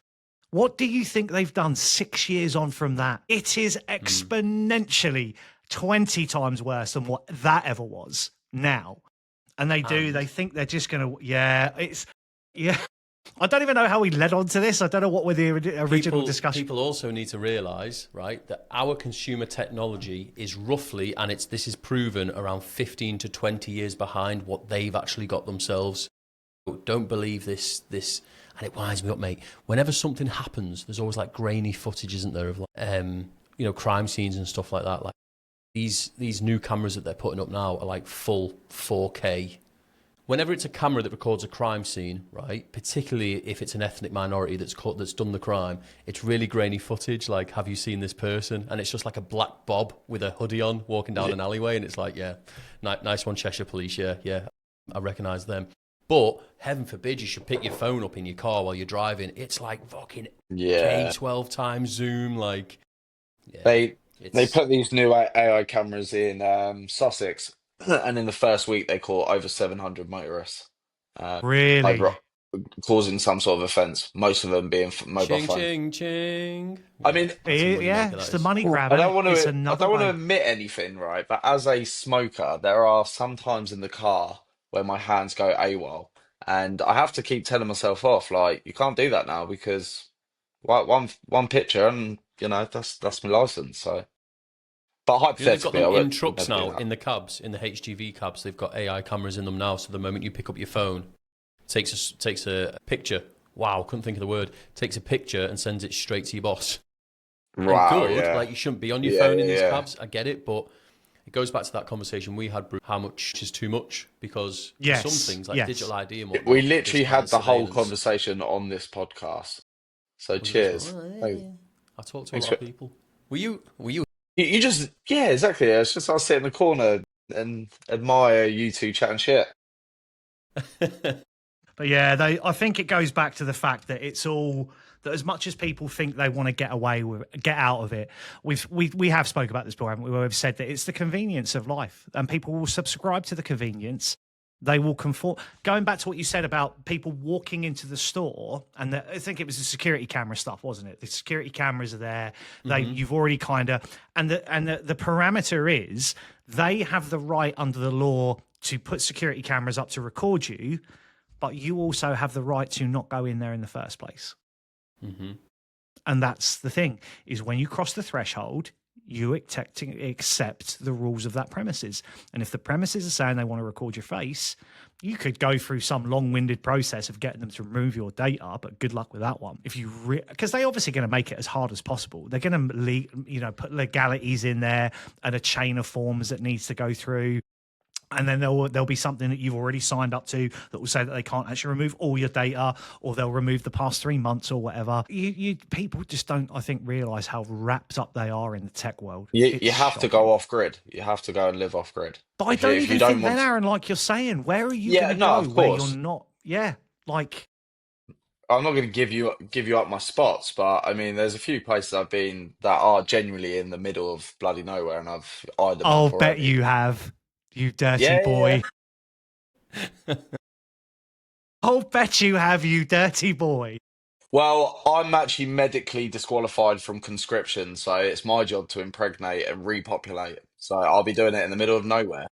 What do you think they've done 6 years on from that? It is exponentially 20 times worse than what that ever was now. And they think they're just going to, I don't even know how we led on to this. I don't know what were the original discussion.
People also need to realise, right, that our consumer technology is roughly, and this is proven, around 15 to 20 years behind what they've actually got themselves. Don't believe this, and it winds me up, mate. Whenever something happens, there's always like grainy footage, isn't there, of like, crime scenes and stuff like that. Like these new cameras that they're putting up now are like full 4K. Whenever it's a camera that records a crime scene, right, particularly if it's an ethnic minority that's done the crime, it's really grainy footage, like, have you seen this person? And it's just like a black bob with a hoodie on walking down an alleyway, and it's like, yeah, nice one, Cheshire Police, yeah, I recognise them. But, heaven forbid, you should pick your phone up in your car while you're driving. It's like fucking K12 times zoom, like... Yeah,
they put these new AI cameras in Sussex, and in the first week they caught over 700 motorists.
Really?
Causing some sort of offence, most of them being mobile phones.
Ching.
I mean,
it's the money grab.
I don't want to admit anything, right? But as a smoker, there are some times in the car where my hands go AWOL, and I have to keep telling myself off, like, you can't do that now because one picture, and that's my license. So, but hypothetically,
they've got them in trucks now, in the cabs, in the HGV cabs. They've got AI cameras in them now, so the moment you pick up your phone, takes a picture. Wow, couldn't think of the word. Takes a picture and sends it straight to your boss.
Wow,
like, you shouldn't be on your phone in these cabs. I get it, but it goes back to that conversation we had, Bruce, how much is too much? Because some things like digital ID and whatnot,
we literally had the whole conversation on this podcast. So cheers.
I talk to a lot of people. Were you?
You just exactly. It's just I sit in the corner and admire you two chatting shit.
But yeah, I think it goes back to the fact that it's all that as much as people think they want to get out of it, we have spoke about this before, haven't we? Where we've said that it's the convenience of life, and people will subscribe to the convenience. They will conform. Going back to what you said about people walking into the store, and I think it was the security camera stuff, wasn't it? The security cameras are there. You've already kind of, and the parameter is they have the right under the law to put security cameras up to record you, but you also have the right to not go in there in the first place.
Mm-hmm.
And that's the thing, is when you cross the threshold, you accept the rules of that premises. And if the premises are saying they want to record your face, you could go through some long-winded process of getting them to remove your data, but good luck with that one. If you because they're obviously going to make it as hard as possible. They're going to put legalities in there and a chain of forms that needs to go through. And then there'll be something that you've already signed up to that will say that they can't actually remove all your data, or they'll remove the past 3 months or whatever. People just don't, I think, realise how wrapped up they are in the tech world.
You have to go off grid. You have to go and live off grid.
But I don't even think then, Aaron, like you're saying, where are you going to go where you're not? Yeah, like...
I'm not going to give you up my spots, but I mean, there's a few places I've been that are genuinely in the middle of bloody nowhere, and I've eyed them up already.
Bet you have. You dirty boy.
Yeah.
I'll bet you have, you dirty boy.
Well, I'm actually medically disqualified from conscription, so it's my job to impregnate and repopulate. So I'll be doing it in the middle of nowhere.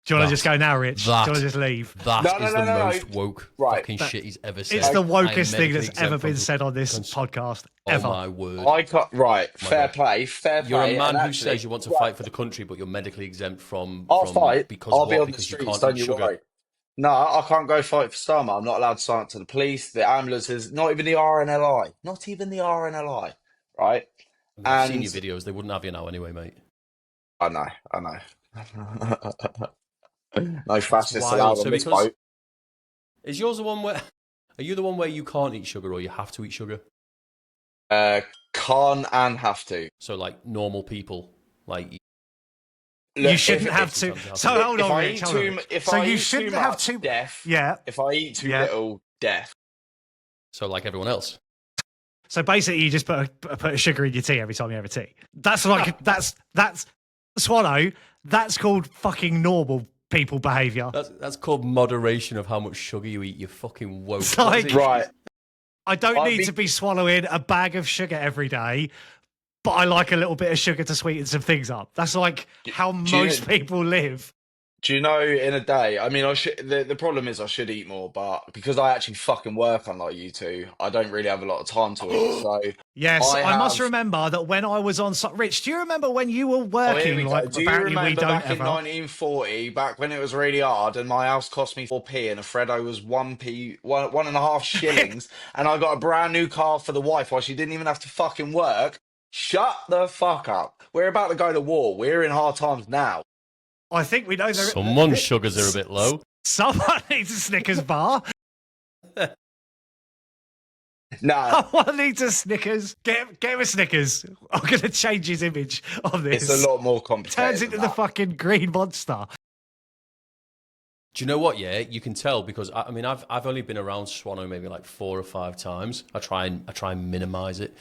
Do you want to just go now, Rich? Do you want to just leave?
That is the most woke fucking shit he's ever said.
It's the wokest thing that's ever been said on this podcast, ever.
Oh, my word.
I can't, fair play.
You're a man who says you want to fight for the country, but you're medically exempt from...
I'll fight.
I'll
be on the streets, don't you worry. No, I can't go fight for Starmer. I'm not allowed to sign up to the police, the ambulances, not even the RNLI. Not even the RNLI, right?
I've seen your videos. They wouldn't have you now anyway, mate.
I know. No fascists allowed on this boat.
Is yours the one where... Are you the one where you can't eat sugar or you have to eat sugar?
Can't and have to.
So like normal people, like...
you shouldn't have to. So hold on, Rich.
If I eat too much, death.
Yeah.
If I eat too little, death.
So like everyone else.
So basically, you just put a sugar in your tea every time you have a tea. That's like that's swallow. That's called fucking normal people behaviour.
That's called moderation of how much sugar you eat. You fucking woke.
Like,
right.
I don't need to be swallowing a bag of sugar every day, but I like a little bit of sugar to sweeten some things up. That's like how most people live.
Do you know, in a day, I mean, the problem is I should eat more, but because I actually fucking work, unlike you two, I don't really have a lot of time to eat. So
yes, I must remember that when I was on... Rich, do you remember when you were working?
Do you remember back in 1940, back when it was really hard and my house cost me 4p and a Freddo was 1.5 shillings and I got a brand new car for the wife while she didn't even have to fucking work? Shut the fuck up. We're about to go to war. We're in hard times now.
I think we know
someone's sugars are a bit low.
Someone needs a Snickers bar.
No.
Someone needs a Snickers. Get him a Snickers. I'm going to change his image on this.
It's a lot more complicated.
Turns into the fucking green monster.
Do you know what? Yeah, you can tell because I mean I've only been around Swano maybe like 4 or 5 times. I try and minimize it,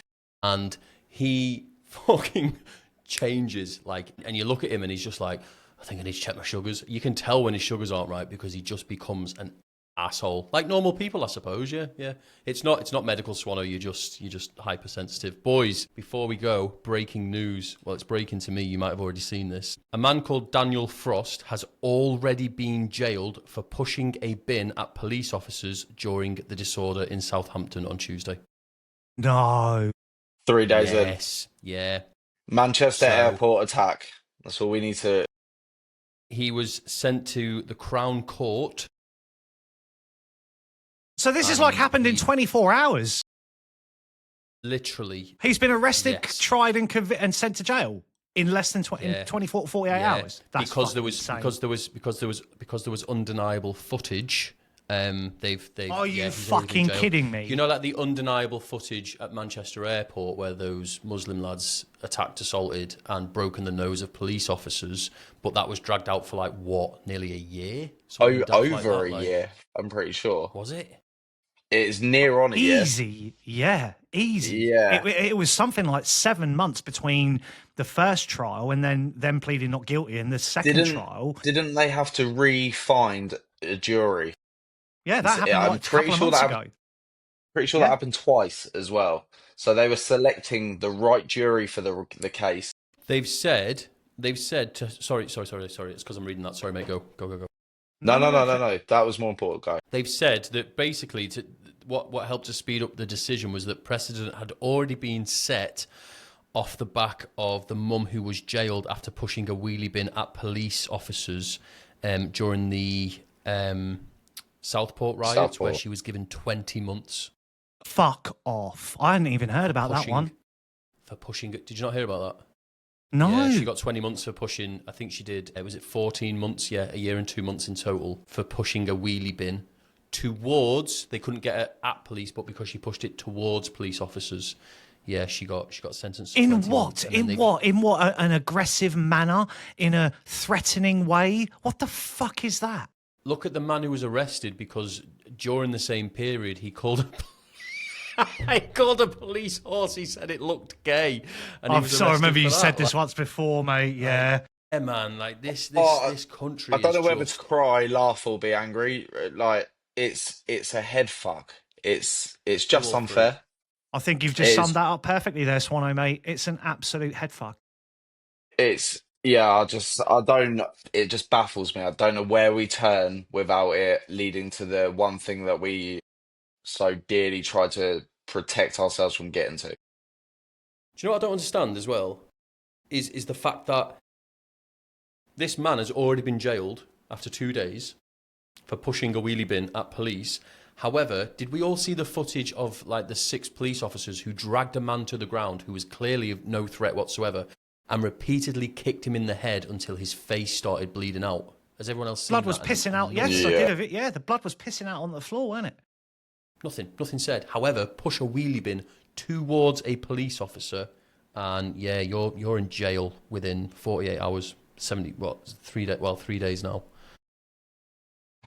and he fucking changes like, and you look at him and he's just like, I think I need to check my sugars. You can tell when his sugars aren't right because he just becomes an asshole, like normal people, I suppose. Yeah. It's not medical, Swano. You're just hypersensitive. Boys, before we go, breaking news. Well, it's breaking to me. You might have already seen this. A man called Daniel Frost has already been jailed for pushing a bin at police officers during the disorder in Southampton on Tuesday.
No.
3 days in.
Yes. Yeah.
Manchester airport attack. That's all we need to.
He was sent to the Crown Court.
So this is like happened in 24 hours.
Literally.
He's been arrested, tried, and sent to jail in less than 24, 48 hours. That's
because there was undeniable footage.
Are you fucking kidding me?
You know, like the undeniable footage at Manchester Airport where those Muslim lads attacked, assaulted, and broken the nose of police officers, but that was dragged out for nearly a year?
Over a year, I'm pretty sure.
Was it?
It's near on a year.
Easy, yeah, easy.
Yeah.
It was something like 7 months between the first trial and then them pleading not guilty and the second trial.
Didn't they have to re-find a jury?
Yeah, that happened a couple of months ago.
Pretty sure that happened twice as well. So they were selecting the right jury for the case.
They've said to sorry. It's because I'm reading that. Sorry, mate. Go.
No. That was more important, guy.
They've said that basically what helped to speed up the decision was that precedent had already been set off the back of the mum who was jailed after pushing a wheelie bin at police officers during the Southport riots, where she was given 20 months.
Fuck off. I hadn't even heard about that one.
For pushing it. Did you not hear about that?
No.
Yeah, she got 20 months for pushing, I think she did, was it 14 months? Yeah, a year and 2 months in total for pushing a wheelie bin towards, they couldn't get it at police, but because she pushed it towards police officers, yeah, she got sentenced to 20 months.
In what? An aggressive manner? In a threatening way? What the fuck is that?
Look at the man who was arrested because during the same period he called a police horse. He said it looked gay. And
I'm sorry, I remember you said this once before, mate. Yeah.
Yeah, man. Like this country.
I don't know whether to cry, laugh, or be angry. Like it's a head fuck. It's just unfair.
I think you've just summed that up perfectly there, Swano, mate. It's an absolute head fuck.
Yeah, it just baffles me. I don't know where we turn without it leading to the one thing that we so dearly try to protect ourselves from getting to.
Do you know what I don't understand as well? Is the fact that this man has already been jailed after 2 days for pushing a wheelie bin at police. However, did we all see the footage of like the 6 police officers who dragged a man to the ground who was clearly no threat whatsoever and repeatedly kicked him in the head until his face started bleeding out? Has everyone else seen
blood
that?
was pissing out? Yes, I did of it. Yeah, the blood was pissing out on the floor, wasn't it?
Nothing said. However, push a wheelie bin towards a police officer and yeah, you're in jail within 48 hours. 3 days now.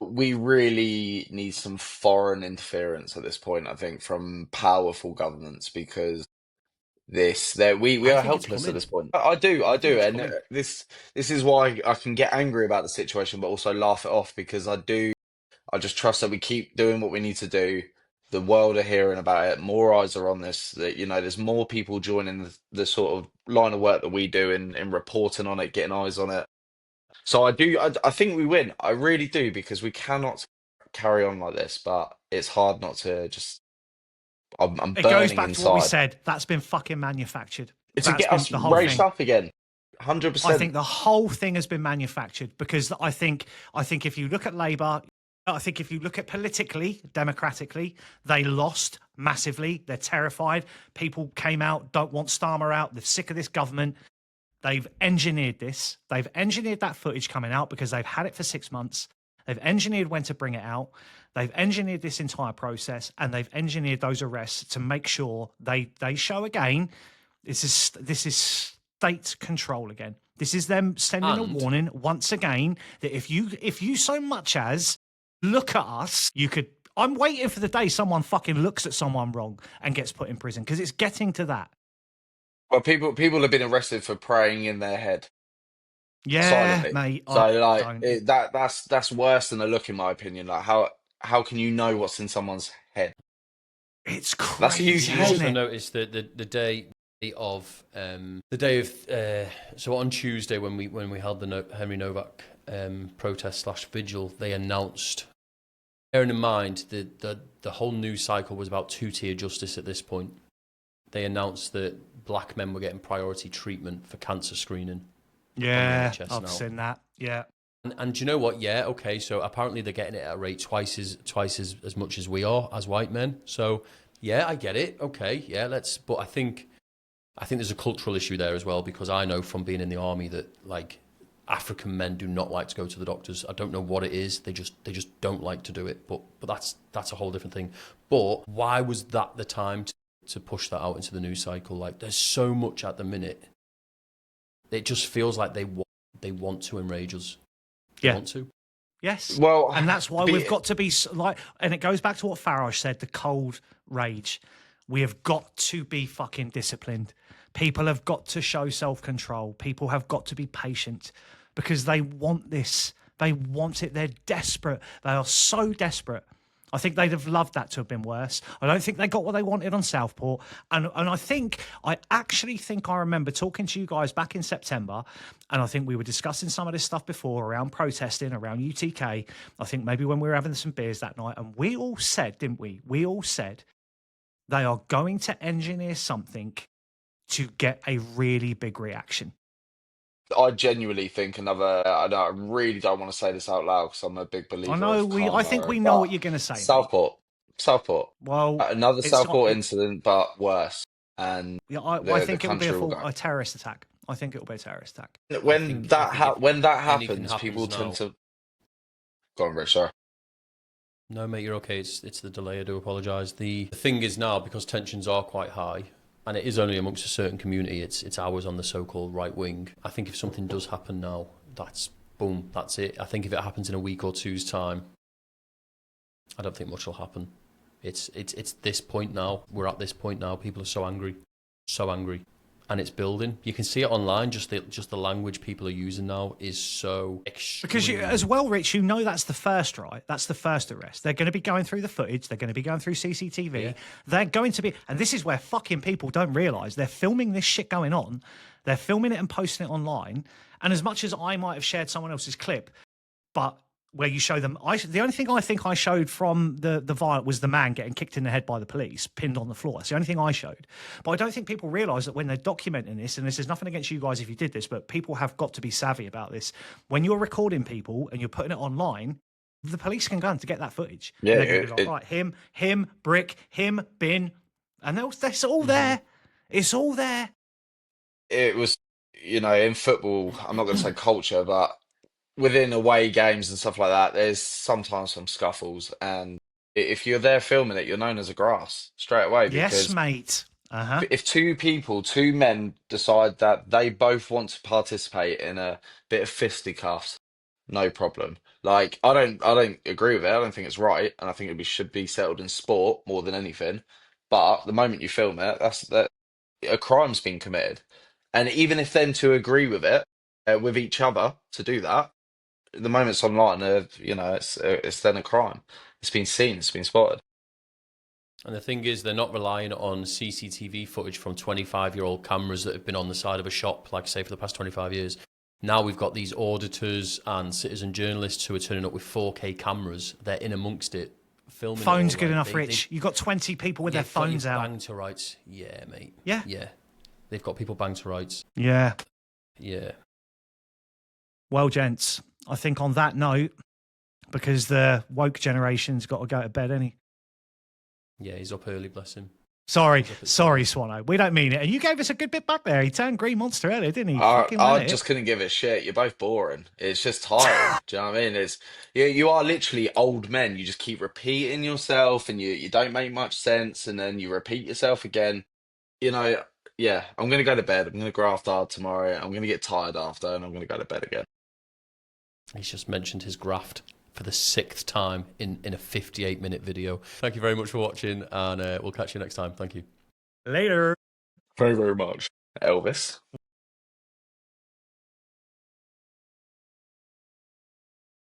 We really need some foreign interference at this point, I think, from powerful governments, because we
I
are
think it's
helpless at
coming.
this point. I do,
I think it's
and
coming.
this is why I can get angry about the situation, but also laugh it off, because I just trust that we keep doing what we need to do. The world are hearing about it. More eyes are on this. That, there's more people joining the sort of line of work that we do in reporting on it, getting eyes on it. So I think we win. I really do, because we cannot carry on like this. But it's hard not to just. I'm
It goes
burning
back to what we
inside.
said. That's been fucking manufactured.
It's to
That's
get
been
us
the whole
raised
thing.
up again.
I
100%.
think the whole thing has been manufactured, because I think if you look at Labour, I think if you look at politically, democratically, they lost massively. They're terrified. People came out, don't want Starmer out. They're sick of this government. They've engineered this. They've engineered that footage coming out because they've had it for 6 months. They've engineered when to bring it out. They've engineered this entire process, and they've engineered those arrests to make sure they show again. This is state control again. This is them sending a warning once again that if you so much as look at us, you could. I'm waiting for the day someone fucking looks at someone wrong and gets put in prison, because it's getting to that.
Well, people have been arrested for praying in their head
Yeah,
silently.
mate.
So
I
like
don't.
that's worse than a look, in my opinion. Like how can you know what's in someone's head?
It's
That's the
crazy,
Did you
UK.
isn't
also
it?
notice that so on Tuesday when we held the Henry Novak protest / vigil, they announced, bearing in mind the whole news cycle was about 2-tier justice at this point. They announced that black men were getting priority treatment for cancer screening.
Yeah,
NHS
I've
now.
seen that. Yeah.
And do you know what? Yeah, okay. So apparently they're getting it at a rate twice as much as we are as white men. So yeah, I get it. Okay, yeah, but I think there's a cultural issue there as well, because I know from being in the army that like African men do not like to go to the doctors. I don't know what it is. They just don't like to do it. But that's a whole different thing. But why was that the time to push that out into the news cycle? Like, there's so much at the minute. It just feels like they want to enrage us. They want to.
Yes.
Well,
and that's why we've got to be like, and it goes back to what Farage said, the cold rage. We have got to be fucking disciplined. People have got to show self-control. People have got to be patient, because they want this. They want it. They're desperate. They are so desperate. I think they'd have loved that to have been worse. I don't think they got what they wanted on Southport. And I actually think I remember talking to you guys back in September, and I think we were discussing some of this stuff before around protesting, around UTK. I think maybe when we were having some beers that night, and we all said, didn't we? We all said they are going to engineer something to get a really big reaction.
I genuinely think I really don't want to say this out loud, because I'm a big believer
I know
of karma,
I think we know what you're going to say.
Southport.
Well,
Another Southport incident, but worse. And
yeah, I think it will be
a
terrorist attack. I think it will be a terrorist attack.
When that happens, people tend to. Go on, Rich. Sorry.
No, mate, you're okay. It's the delay. I do apologise. The thing is now, because tensions are quite high, and it is only amongst a certain community, it's ours on the so-called right wing. I think if something does happen now, that's it. I think if it happens in a week or two's time, I don't think much will happen. It's this point now. We're at this point now. People are so angry, and it's building. You can see it online. Just the language people are using now is so extreme.
Because as well, Rich, that's the first, right? That's the first arrest. They're going to be going through the footage. They're going to be going through CCTV. Yeah. They're going to be, and this is where fucking people don't realise they're filming this shit going on. They're filming it and posting it online. And as much as I might have shared someone else's clip, but where you show them, the only thing I think I showed from the violence was the man getting kicked in the head by the police, pinned on the floor. That's the only thing I showed. But I don't think people realise that when they're documenting this, and this is nothing against you guys if you did this, but people have got to be savvy about this. When you're recording people and you're putting it online, the police can go on to get that footage.
Yeah,
they're going to be like, right, him, brick, him, bin, and that's all there. It's all there.
It was, in football, I'm not going to say culture, but within away games and stuff like that, there's sometimes some scuffles, and if you're there filming it, you're known as a grass straight away.
Yes,
because
mate.
If two men decide that they both want to participate in a bit of fisticuffs, no problem. Like I don't agree with it. I don't think it's right, and I think should be settled in sport more than anything. But the moment you film it, that a crime's been committed, and even if then to agree with it with each other to do that, the moment it's online, it's then a crime. It's been seen. It's been spotted.
And the thing is, they're not relying on CCTV footage from 25-year-old cameras that have been on the side of a shop, like say for the past 25 years. Now we've got these auditors and citizen journalists who are turning up with 4K cameras. They're in amongst it, filming.
Phone's good enough, Rich. You've got 20 people with their phones out.
Bang to rights. Yeah, mate.
Yeah?
Yeah. They've got people bang to rights.
Yeah.
Yeah.
Well, gents, I think on that note, because the woke generation's got to go to bed, ain't he?
Yeah, he's up early, bless him.
Sorry, Swano. We don't mean it. And you gave us a good bit back there. He turned Green Monster earlier, didn't he?
I just couldn't give a shit. You're both boring. It's just tiring. Do you know what I mean? You are literally old men. You just keep repeating yourself, and you don't make much sense, and then you repeat yourself again. Yeah, I'm gonna go to bed. I'm gonna graft hard tomorrow. I'm gonna get tired after, and I'm gonna go to bed again.
He's just mentioned his graft for the 6th time in a 58-minute video. Thank you very much for watching, and we'll catch you next time. Thank you.
Later.
Very, very much. Elvis.